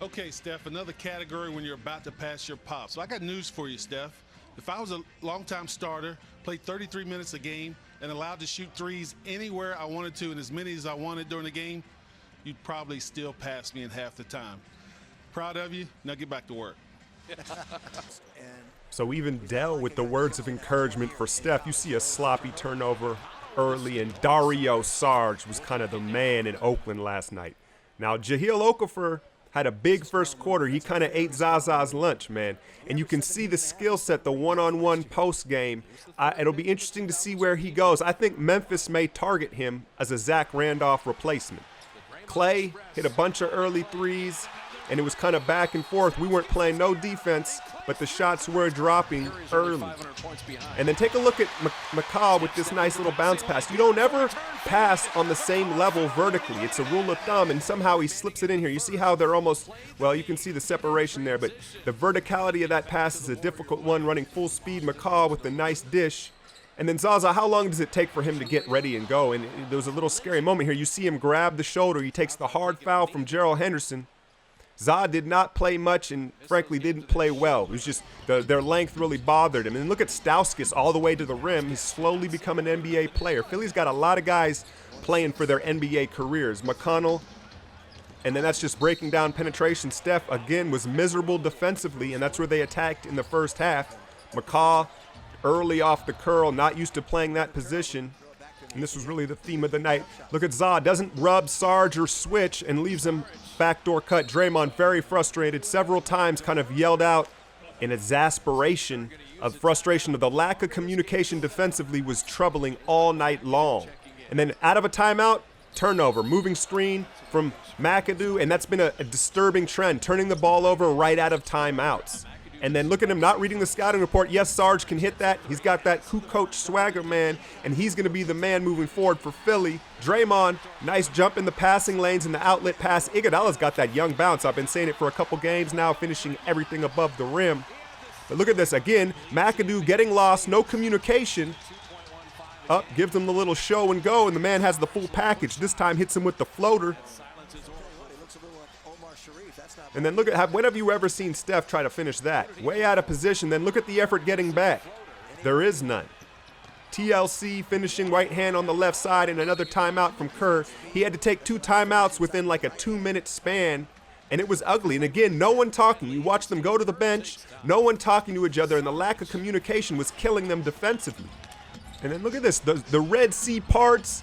Okay, Steph, another category when you're about to pass your pop. So I got news for you, Steph. If I was a longtime starter, played 33 minutes a game, and allowed to shoot threes anywhere I wanted to and as many as I wanted during the game, you'd probably still pass me in half the time. Proud of you. Now get back to work. So even Dell with the words of encouragement for Steph, you see a sloppy turnover early, and Dario Saric was kind of the man in Oakland last night. Now, Jahlil Okafor had a big first quarter. He kind of ate Zaza's lunch, man. And you can see the skill set, the one-on-one post game. It'll be interesting to see where he goes. I think Memphis may target him as a Zach Randolph replacement. Clay hit a bunch of early threes, and it was kind of back and forth. We weren't playing no defense, but the shots were dropping early. And then take a look at McCall with this nice little bounce pass. You don't ever pass on the same level vertically. It's a rule of thumb, and somehow he slips it in here. You see how they're almost, well, you can see the separation there, but the verticality of that pass is a difficult one, running full speed. McCall with the nice dish. And then Zaza, how long does it take for him to get ready and go? And there was a little scary moment here. You see him grab the shoulder. He takes the hard foul from Gerald Henderson. Za did not play much and, frankly, didn't play well. It was just their length really bothered him. And look at Stauskas all the way to the rim. He's slowly become an NBA player. Philly's got a lot of guys playing for their NBA careers. McConnell, and then that's just breaking down penetration. Steph, again, was miserable defensively, and that's where they attacked in the first half. McCaw, early off the curl, not used to playing that position. And this was really the theme of the night. Look at Za, doesn't rub Sarge or switch and leaves him backdoor cut. Draymond very frustrated, several times kind of yelled out in exasperation of frustration of the lack of communication defensively was troubling all night long. And then out of a timeout, turnover, moving screen from McAdoo, and that's been a disturbing trend, turning the ball over right out of timeouts. And then look at him not reading the scouting report. Yes, Sarge can hit that. He's got that coach swagger, man, and he's going to be the man moving forward for Philly. Draymond, nice jump in the passing lanes and the outlet pass. Iguodala's got that young bounce. I've been saying it for a couple games now, finishing everything above the rim. But look at this again. McAdoo getting lost, no communication. Up, gives him the little show and go, and the man has the full package. This time hits him with the floater. And then look at, when have you ever seen Steph try to finish that? Way out of position, then look at the effort getting back. There is none. TLC finishing right hand on the left side and another timeout from Kerr. He had to take 2 timeouts within like a 2-minute span, and it was ugly. And again, no one talking. You watch them go to the bench, no one talking to each other, and the lack of communication was killing them defensively. And then look at this, the Red Sea parts.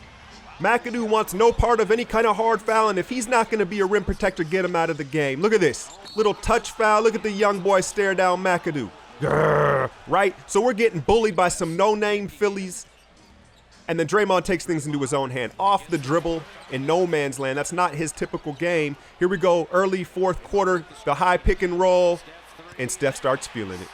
McAdoo wants no part of any kind of hard foul, and if he's not going to be a rim protector, get him out of the game. Look at this. Little touch foul. Look at the young boy stare down McAdoo. Grrr, right? So we're getting bullied by some no-name Phillies. And then Draymond takes things into his own hand. Off the dribble in no man's land. That's not his typical game. Here we go, early fourth quarter, the high pick and roll, and Steph starts feeling it.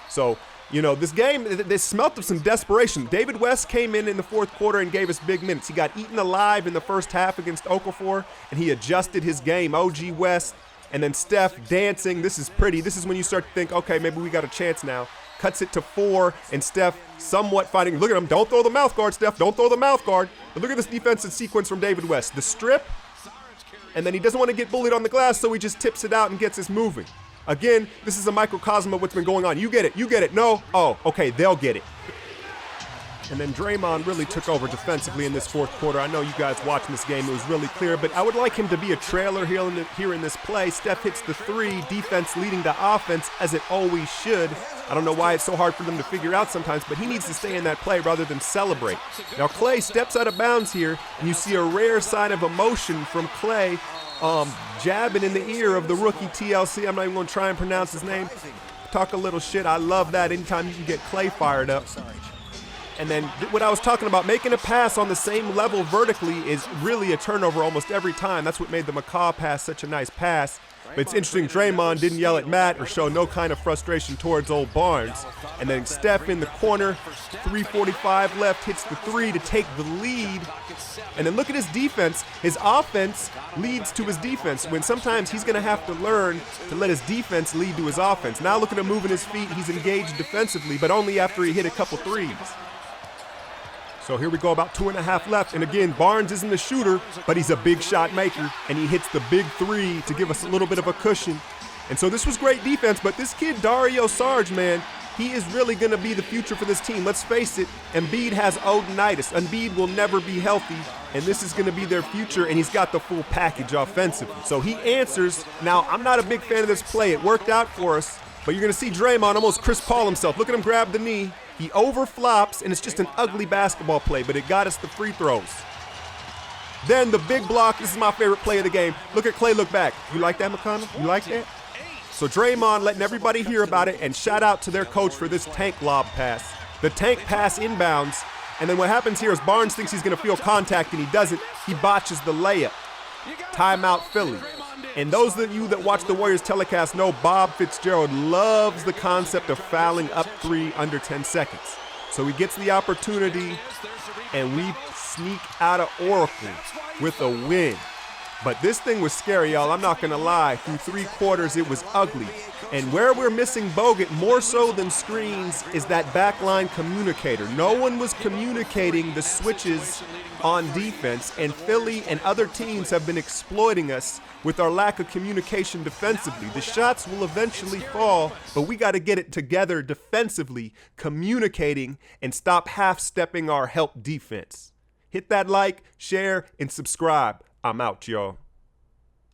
So, you know, this game, they smelt of some desperation. David West came in the fourth quarter and gave us big minutes. He got eaten alive in the first half against Okafor, and he adjusted his game. OG West, and then Steph dancing. This is pretty. This is when you start to think, okay, maybe we got a chance now. Cuts it to 4, and Steph somewhat fighting. Look at him. Don't throw the mouth guard, Steph. Don't throw the mouth guard. But look at this defensive sequence from David West. The strip, and then he doesn't want to get bullied on the glass, so he just tips it out and gets us moving. Again, this is a microcosm of what's been going on. You get it. You get it. No. Oh, okay. They'll get it. And then Draymond really took over defensively in this fourth quarter. I know you guys watching this game, it was really clear, but I would like him to be a trailer here in this play. Steph hits the 3, defense leading the offense, as it always should. I don't know why it's so hard for them to figure out sometimes, but he needs to stay in that play rather than celebrate. Now, Clay steps out of bounds here, and you see a rare sign of emotion from Clay, jabbing in the ear of the rookie TLC. I'm not even going to try and pronounce his name. Talk a little shit. I love that anytime you can get Clay fired up. And then what I was talking about, making a pass on the same level vertically is really a turnover almost every time. That's what made the McCaw pass such a nice pass. But it's interesting, Draymond didn't yell at Matt or show no kind of frustration towards old Barnes. And then Steph in the corner, 3:45 left, hits the 3 to take the lead. And then look at his defense. His offense leads to his defense, when sometimes he's going to have to learn to let his defense lead to his offense. Now look at him moving his feet. He's engaged defensively, but only after he hit a couple threes. So here we go, about 2.5 left. And again, Barnes isn't a shooter, but he's a big shot maker. And he hits the big three to give us a little bit of a cushion. And so this was great defense, but this kid, Dario Saric, man, he is really going to be the future for this team. Let's face it, Embiid has Odinitis. Embiid will never be healthy, and this is going to be their future, and he's got the full package offensively. So he answers. Now, I'm not a big fan of this play. It worked out for us, but you're going to see Draymond almost Chris Paul himself. Look at him grab the knee. He overflops, and it's just an ugly basketball play, but it got us the free throws. Then the big block. This is my favorite play of the game. Look at Klay look back. You like that, McConnell? You like that? So Draymond letting everybody hear about it, and shout out to their coach for this tank lob pass. The tank pass inbounds, and then what happens here is Barnes thinks he's going to feel contact, and he doesn't. He botches the layup. Timeout Philly. And those of you that watch the Warriors telecast know Bob Fitzgerald loves the concept of fouling up 3 under 10 seconds. So he gets the opportunity, and we sneak out of Oracle with a win. But this thing was scary, y'all. I'm not going to lie. Through 3 quarters, it was ugly. And where we're missing Bogut more so than screens is that backline communicator. No one was communicating the switches on defense, and Philly and other teams have been exploiting us with our lack of communication defensively. The shots will eventually fall, but we got to get it together defensively, communicating, and stop half-stepping our help defense. Hit that like, share, and subscribe. I'm out, y'all.